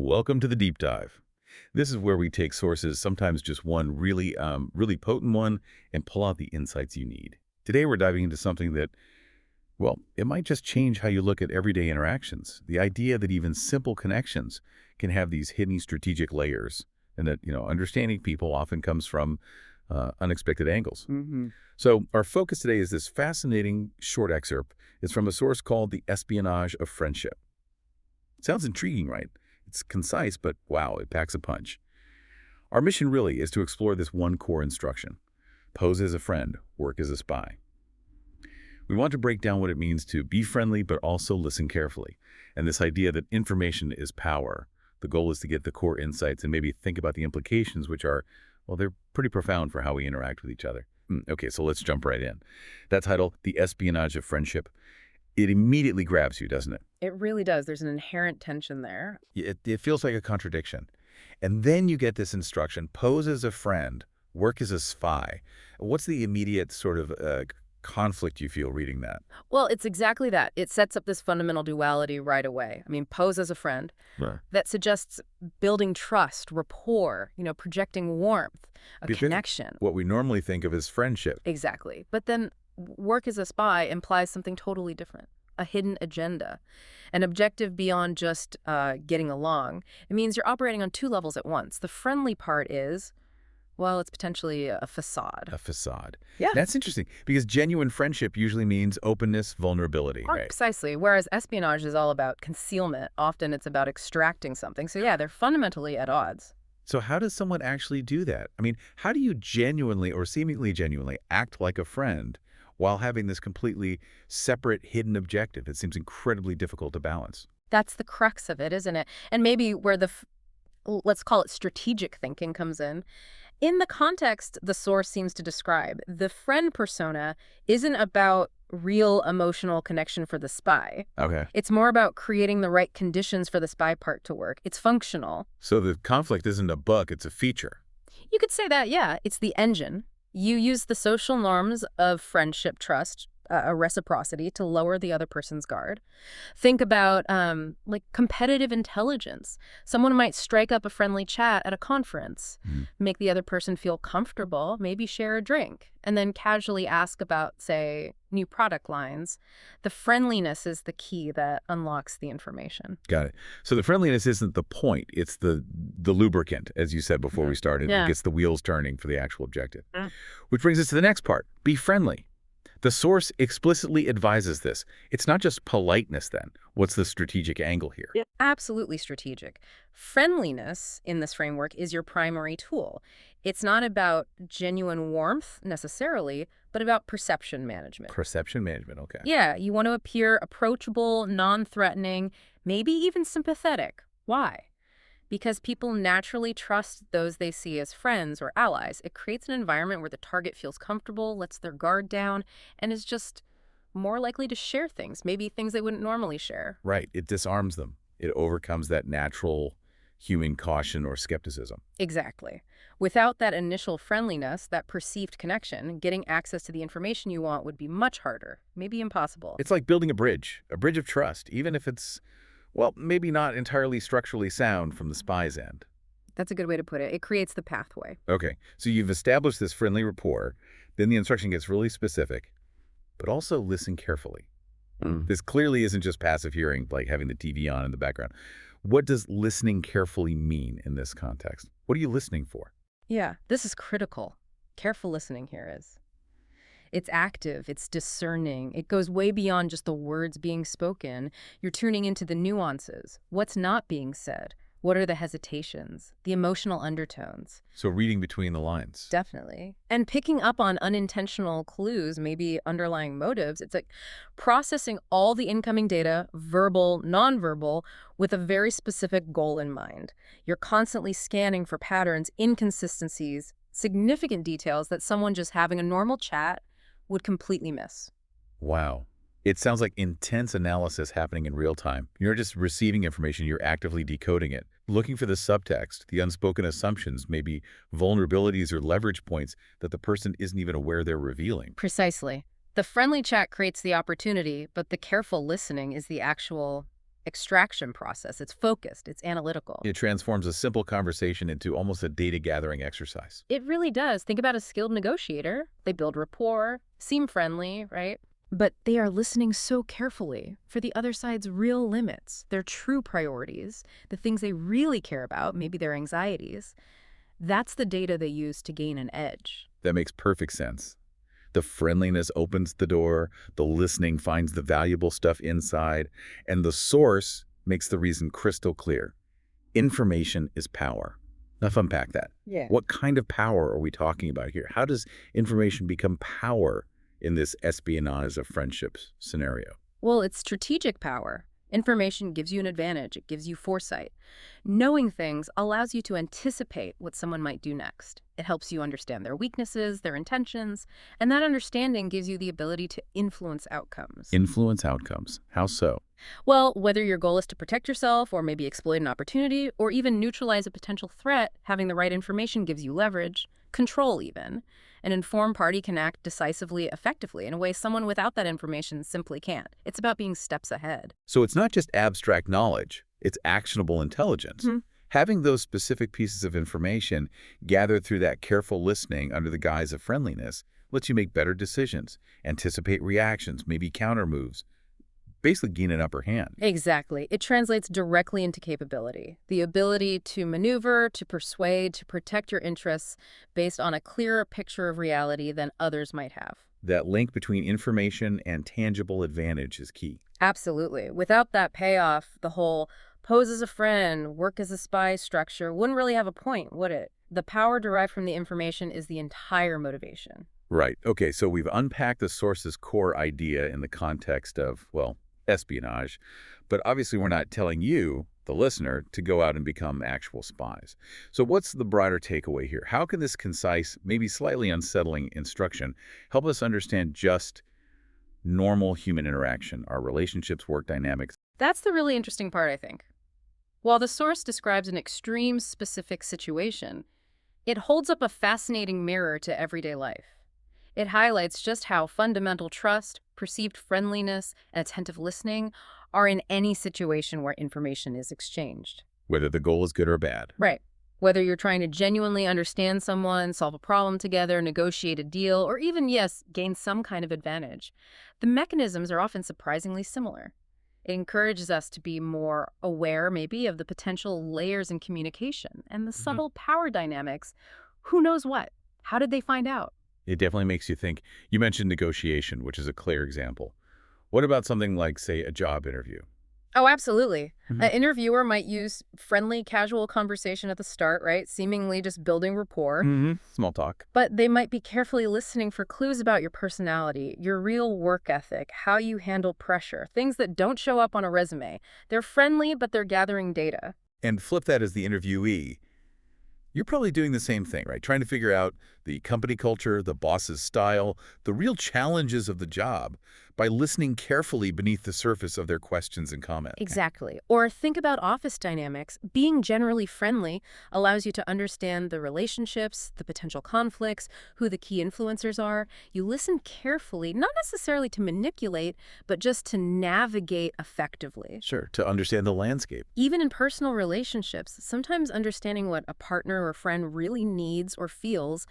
Welcome to the deep dive. This is where we take sources, sometimes just one really potent one, and pull out the insights you need. Today we're diving into something that, well, it might just change how you look at everyday interactions. The idea that even simple connections can have these hidden strategic layers, and that, understanding people often comes from unexpected angles. So our focus today is this fascinating short excerpt. It's from a source called The Espionage of Friendship. It sounds intriguing, right? It's concise, but wow, it packs a punch. Our mission really is to explore this one core instruction. Pose as a friend, work as a spy. We want to break down what it means to be friendly, but also listen carefully. And this idea that information is power. The goal is to get the core insights and maybe think about the implications, which are, well, they're pretty profound for how we interact with each other. Okay, so let's jump right in. That title, The Espionage of Friendship, it immediately grabs you, doesn't it? It really does. There's an inherent tension there. It feels like a contradiction. And then you get this instruction, pose as a friend, work as a spy. What's the immediate sort of conflict you feel reading that? Well, it's exactly that. It sets up this fundamental duality right away. I mean, pose as a friend. Right. That suggests building trust, rapport, projecting warmth, a Because connection. what we normally think of as friendship. Exactly. But then work as a spy implies something totally different. A hidden agenda, an objective beyond just getting along. It means you're operating on two levels at once. The friendly part is, well, it's potentially a facade. A facade. Yeah. That's interesting because genuine friendship usually means openness, vulnerability, right? Precisely. Whereas espionage is all about concealment. Often it's about extracting something. So yeah, they're fundamentally at odds. So how does someone actually do that? I mean, how do you genuinely or seemingly genuinely act like a friend while having this completely separate, hidden objective? It seems incredibly difficult to balance. That's the crux of it, isn't it? And maybe where let's call it strategic thinking comes in. In the context the source seems to describe, the friend persona isn't about real emotional connection for the spy. Okay. It's more about creating the right conditions for the spy part to work. It's functional. So the conflict isn't a bug, it's a feature. You could say that, yeah. It's the engine. You use the social norms of friendship, trust, a reciprocity to lower the other person's guard. Think about like competitive intelligence. Someone might strike up a friendly chat at a conference, make the other person feel comfortable, maybe share a drink, and then casually ask about, say, new product lines. The friendliness is the key that unlocks the information. Got it. So the friendliness isn't the point, it's the lubricant, as you said before we started. Yeah. It gets the wheels turning for the actual objective. Which brings us to the next part, be friendly. The source explicitly advises this. It's not just politeness then. What's the strategic angle here? Yeah. Absolutely strategic. Friendliness in this framework is your primary tool. It's not about genuine warmth necessarily, but about perception management. Perception management, okay. Yeah, you want to appear approachable, non-threatening, maybe even sympathetic. Why? Because people naturally trust those they see as friends or allies. It creates an environment where the target feels comfortable, lets their guard down, and is just more likely to share things, maybe things they wouldn't normally share. Right. It disarms them. It overcomes that natural human caution or skepticism. Exactly. Without that initial friendliness, that perceived connection, getting access to the information you want would be much harder, maybe impossible. It's like building a bridge of trust, even if it's, well, maybe not entirely structurally sound from the spy's end. That's a good way to put it. It creates the pathway. Okay, so you've established this friendly rapport, then the instruction gets really specific, but also listen carefully. This clearly isn't just passive hearing, like having the TV on in the background. What does listening carefully mean in this context? What are you listening for? Yeah, this is critical. Careful listening here is. It's active, it's discerning. It goes way beyond just the words being spoken. You're tuning into the nuances. What's not being said? What are the hesitations? The emotional undertones? So reading between the lines. Definitely. And picking up on unintentional clues, maybe underlying motives. It's like processing all the incoming data, verbal, nonverbal, with a very specific goal in mind. You're constantly scanning for patterns, inconsistencies, significant details that someone just having a normal chat would completely miss. Wow. It sounds like intense analysis happening in real time. You're not just receiving information, you're actively decoding it, looking for the subtext, the unspoken assumptions, maybe vulnerabilities or leverage points that the person isn't even aware they're revealing. Precisely. The friendly chat creates the opportunity, but the careful listening is the actual extraction process. It's focused, it's analytical. It transforms a simple conversation into almost a data gathering exercise. It really does. Think about a skilled negotiator. They build rapport, seem friendly, right? But they are listening so carefully for the other side's real limits, their true priorities, the things they really care about, maybe their anxieties. That's the data they use to gain an edge. That makes perfect sense. The friendliness opens the door, the listening finds the valuable stuff inside, and the source makes the reason crystal clear. Information is power. Let's unpack that. Yeah. What kind of power are we talking about here? How does information become power in this espionage of friendships scenario? Well, it's strategic power. Information gives you an advantage. It gives you foresight. Knowing things allows you to anticipate what someone might do next. It helps you understand their weaknesses, their intentions, and that understanding gives you the ability to influence outcomes. Influence outcomes. How so? Well, whether your goal is to protect yourself or maybe exploit an opportunity or even neutralize a potential threat, having the right information gives you leverage, control even. An informed party can act decisively, effectively, in a way someone without that information simply can't. It's about being steps ahead. So it's not just abstract knowledge, it's actionable intelligence. Having those specific pieces of information gathered through that careful listening under the guise of friendliness lets you make better decisions, anticipate reactions, maybe counter moves, basically gain an upper hand. Exactly. It translates directly into capability. The ability to maneuver, to persuade, to protect your interests based on a clearer picture of reality than others might have. That link between information and tangible advantage is key. Absolutely. Without that payoff, the whole pose as a friend, work as a spy structure wouldn't really have a point, would it? The power derived from the information is the entire motivation. Right. Okay, so we've unpacked the source's core idea in the context of, well, espionage, but obviously we're not telling you, the listener, to go out and become actual spies. So what's the broader takeaway here? How can this concise, maybe slightly unsettling instruction help us understand just normal human interaction, our relationships, work dynamics? That's the really interesting part, I think. While the source describes an extreme specific situation, it holds up a fascinating mirror to everyday life. It highlights just how fundamental trust, perceived friendliness, and attentive listening are in any situation where information is exchanged. Whether the goal is good or bad. Right. Whether you're trying to genuinely understand someone, solve a problem together, negotiate a deal, or even, yes, gain some kind of advantage, the mechanisms are often surprisingly similar. It encourages us to be more aware, maybe, of the potential layers in communication and the subtle power dynamics. Who knows what? How did they find out? It definitely makes you think. You mentioned negotiation, which is a clear example. What about something like, say, a job interview? Oh, absolutely. An interviewer might use friendly, casual conversation at the start, right? Seemingly just building rapport. Small talk. But they might be carefully listening for clues about your personality, your real work ethic, how you handle pressure, things that don't show up on a resume. They're friendly, but they're gathering data. And flip that as the interviewee. You're probably doing the same thing, right? Trying to figure out the company culture, the boss's style, the real challenges of the job by listening carefully beneath the surface of their questions and comments. Exactly. Or think about office dynamics. Being generally friendly allows you to understand the relationships, the potential conflicts, who the key influencers are. You listen carefully, not necessarily to manipulate, but just to navigate effectively. Sure, to understand the landscape. Even in personal relationships, sometimes understanding what a partner or friend really needs or feels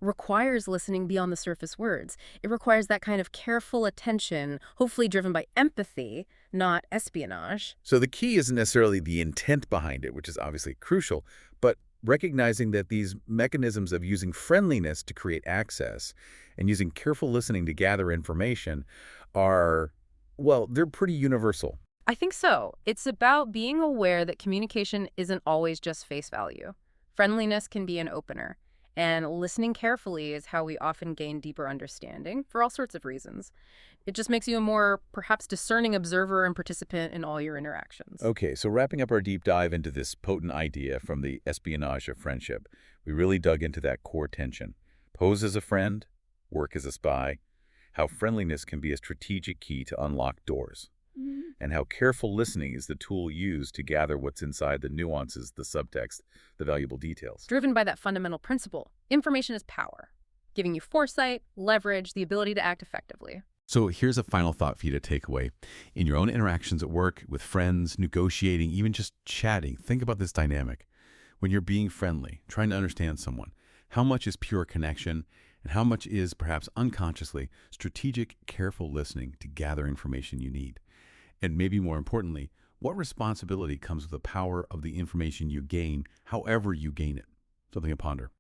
requires listening beyond the surface words. It requires that kind of careful attention, hopefully driven by empathy, not espionage. So the key isn't necessarily the intent behind it, which is obviously crucial, but recognizing that these mechanisms of using friendliness to create access and using careful listening to gather information are, well, they're pretty universal. I think so. It's about being aware that communication isn't always just face value. Friendliness can be an opener. And listening carefully is how we often gain deeper understanding for all sorts of reasons. It just makes you a more, perhaps, discerning observer and participant in all your interactions. Okay, so wrapping up our deep dive into this potent idea from the espionage of friendship, we really dug into that core tension. Pose as a friend, work as a spy, how friendliness can be a strategic key to unlock doors, and how careful listening is the tool used to gather what's inside the nuances, the subtext, the valuable details. Driven by that fundamental principle, information is power, giving you foresight, leverage, the ability to act effectively. So here's a final thought for you to take away. In your own interactions at work, with friends, negotiating, even just chatting, think about this dynamic. When you're being friendly, trying to understand someone, how much is pure connection and how much is perhaps unconsciously strategic, careful listening to gather information you need? And maybe more importantly, what responsibility comes with the power of the information you gain, however you gain it? Something to ponder.